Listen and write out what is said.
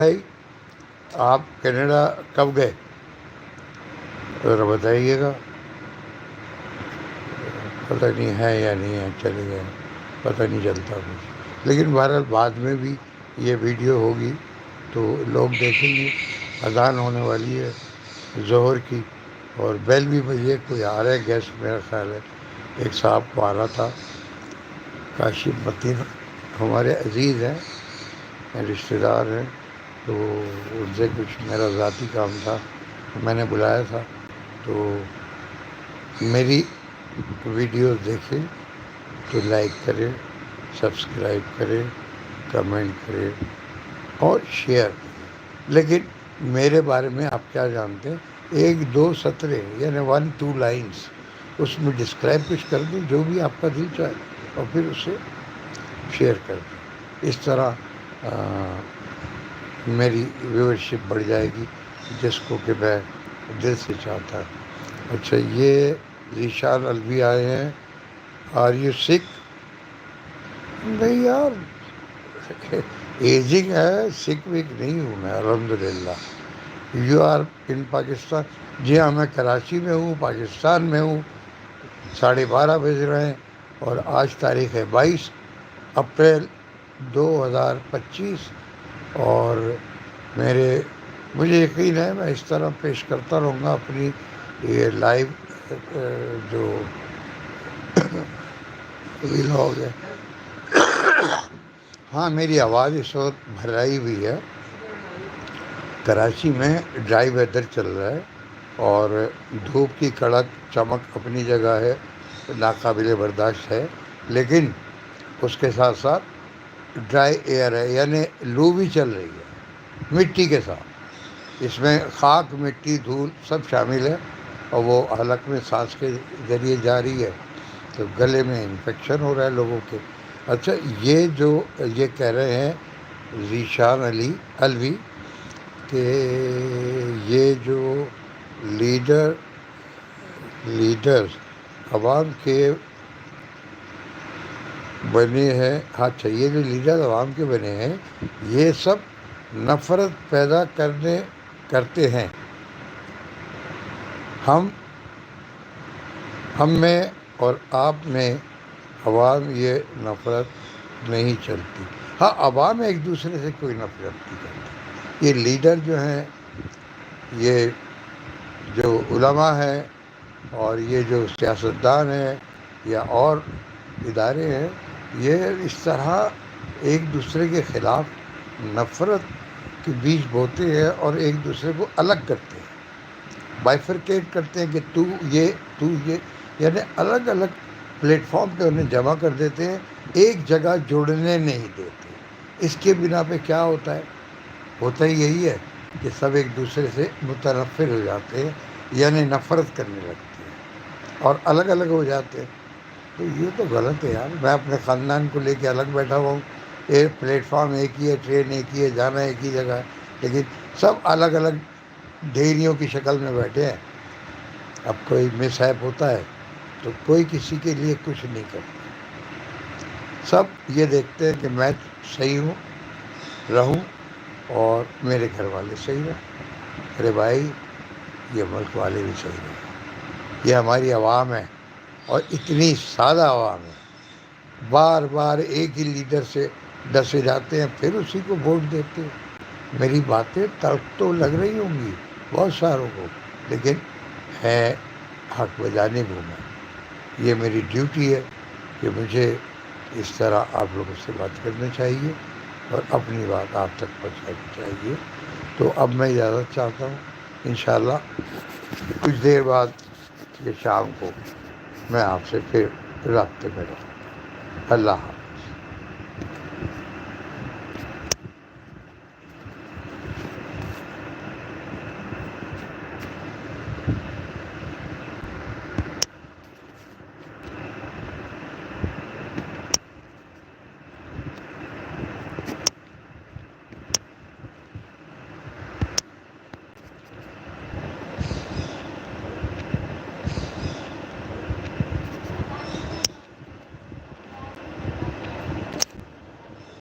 بھائی آپ کینیڈا کب گئے ذرا بتائیے گا. پتہ نہیں ہے یا نہیں ہے، چلے گئے پتہ نہیں چلتا کچھ. لیکن بہرحال بعد میں بھی یہ ویڈیو ہوگی تو لوگ دیکھیں گے. اذان ہونے والی ہے ظہر کی، اور بیل بھی بجے. کوئی آ رہا ہے گیسٹ میرا خیال ہے. ایک صاحب کو آ رہا تھا، کاشف متین ہمارے عزیز ہیں، رشتہ دار ہیں، تو ان سے کچھ میرا ذاتی کام تھا، میں نے بلایا تھا. تو میری ویڈیوز دیکھیں تو لائک کریں، سبسکرائب کریں، کمنٹ کریں اور شیئر کریں. لیکن میرے بارے میں آپ کیا جانتے ہیں؟ ایک دو سطریں یعنی 1-2 لائنس اس میں ڈسکرائب کچھ کر دیں جو بھی آپ کا دل چاہے، اور پھر اسے شیئر کر دیں. اس طرح میری ویورشپ بڑھ جائے گی، جس کو کہ میں دل سے چاہتا ہوں. اچھا، یہ ذیشان الوی آئے ہیں. آر یو سک؟ نہیں یار، ایجنگ ہے، سک وک نہیں ہوں میں، الحمدللہ. You are in Pakistan? جی ہاں، میں کراچی میں ہوں، پاکستان میں ہوں. 12:30 بج رہے ہیں اور آج تاریخ ہے 22 اپریل 2025. اور مجھے یقین ہے میں اس طرح پیش کرتا رہوں گا اپنی یہ لائیو جو ویلاگ ہے. ہاں، میری آواز اس وقت بھرائی ہوئی ہے. کراچی میں ڈرائی ویدر چل رہا ہے اور دھوپ کی کڑک چمک اپنی جگہ ہے، ناقابل برداشت ہے. لیکن اس کے ساتھ ساتھ ڈرائی ایئر ہے، یعنی لو بھی چل رہی ہے مٹی کے ساتھ. اس میں خاک، مٹی، دھول سب شامل ہے، اور وہ حلق میں سانس کے ذریعے جا رہی ہے تو گلے میں انفیکشن ہو رہا ہے لوگوں کے. اچھا، یہ کہہ رہے ہیں ذیشان الوی کہ یہ جو لیڈرز عوام کے بنے ہیں، اچھا یہ جو لیڈر عوام کے بنے ہیں یہ سب نفرت پیدا کرتے ہیں. ہم میں اور آپ میں عوام یہ نفرت نہیں چلتی. ہاں، عوام ایک دوسرے سے کوئی نفرت نہیں کرتی. یہ لیڈر جو ہیں، یہ جو علماء ہیں، اور یہ جو سیاستدان ہیں یا اور ادارے ہیں، یہ اس طرح ایک دوسرے کے خلاف نفرت کے بیج بوتے ہیں اور ایک دوسرے کو الگ کرتے ہیں، بائیفرکیٹ کرتے ہیں کہ تو یہ، یعنی الگ الگ پلیٹ فارم پہ انہیں جمع کر دیتے ہیں، ایک جگہ جڑنے نہیں دیتے. اس کے بنا پہ کیا ہوتا ہے؟ ہوتا ہی یہی ہے کہ سب ایک دوسرے سے متنفر ہو جاتے ہیں، یعنی نفرت کرنے لگتے ہیں اور الگ الگ ہو جاتے ہیں. تو یہ تو غلط ہے یار. میں اپنے خاندان کو لے کے الگ بیٹھا ہوا ہوں، پلیٹ فارم ایک ہی ہے، ٹرین ایک ہی ہے، جانا ایک ہی جگہ ہے، لیکن سب الگ الگ ڈھیریوں کی شکل میں بیٹھے ہیں. اب کوئی مس ہیپ ہوتا ہے تو کوئی کسی کے لیے کچھ نہیں کرتا. سب یہ دیکھتے ہیں کہ میں صحیح رہوں اور میرے گھر والے صحیح رہیں. ارے بھائی، یہ ملک والے بھی صحیح رہیں. یہ ہماری عوام ہے، اور اتنی سادہ عوام ہے. بار بار ایک ہی لیڈر سے ڈسے جاتے ہیں، پھر اسی کو ووٹ دیتے ہیں. میری باتیں تلخ تو لگ رہی ہوں گی بہت ساروں کو، لیکن ہے حق بجانب ہوں میں. یہ میری ڈیوٹی ہے کہ مجھے اس طرح آپ لوگوں سے بات کرنا چاہیے اور اپنی بات آپ تک پہنچانی چاہیے. تو اب میں اجازت چاہتا ہوں. انشاءاللہ کچھ دیر بعد یہ شام کو میں آپ سے پھر رابطے میں رہوں. اللہ حافظ.